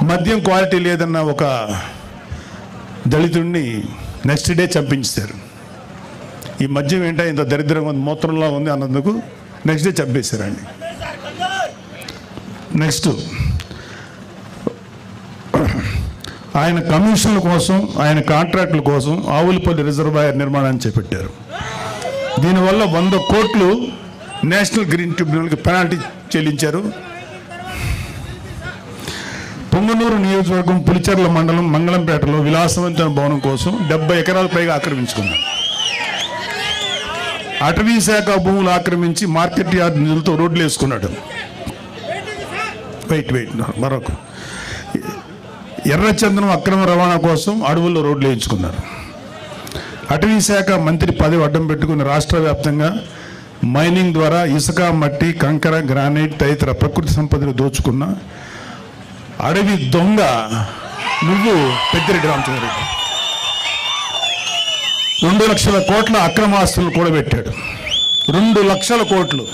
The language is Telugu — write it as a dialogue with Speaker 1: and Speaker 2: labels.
Speaker 1: మద్యం క్వాలిటీ లేదన్న ఒక దళితుడిని నెక్స్ట్ డే చంపించారు. ఈ మద్యం ఏంటో ఇంత దరిద్రంగా ఉంది, మూత్రంలో ఉంది అన్నందుకు నెక్స్ట్ డే చంపేశారండి. నెక్స్ట్ ఆయన కమిషన్ల కోసం, ఆయన కాంట్రాక్టుల కోసం ఆవులపల్లి రిజర్వాయర్ నిర్మాణాన్ని చేపట్టారు. దీనివల్ల 100 కోట్లు నేషనల్ గ్రీన్ ట్రిబ్యునల్కి పెనాల్టీ చెల్లించారు. పొంగనూరు నియోజకవర్గం పులిచెర్ల మండలం మంగళంపేటలో విలాసవంతమైన భవనం కోసం 70 ఎకరాల పైగా ఆక్రమించుకున్నారు. అటవీ శాఖ భూములు ఆక్రమించి మార్కెట్ యార్డ్ నిధులతో రోడ్లు వేసుకున్నాడు. వెయిట్ మరొక ఎర్రచందనం అక్రమ రవాణా కోసం అడవుల్లో రోడ్లు వేయించుకున్నారు. అటవీ శాఖ మంత్రి పదవి అడ్డం పెట్టుకుని రాష్ట్ర వ్యాప్తంగా మైనింగ్ ద్వారా ఇసుక, మట్టి, కంకర, గ్రానైట్ తదితర ప్రకృతి సంపదను దోచుకున్న అడవి దొంగ నువ్వు పెద్దిరెడ్డి రామచంద్రరెడ్డి 2 లక్షల కోట్ల అక్రమ ఆస్తులు కూడబెట్టాడు. 2 లక్షల కోట్లు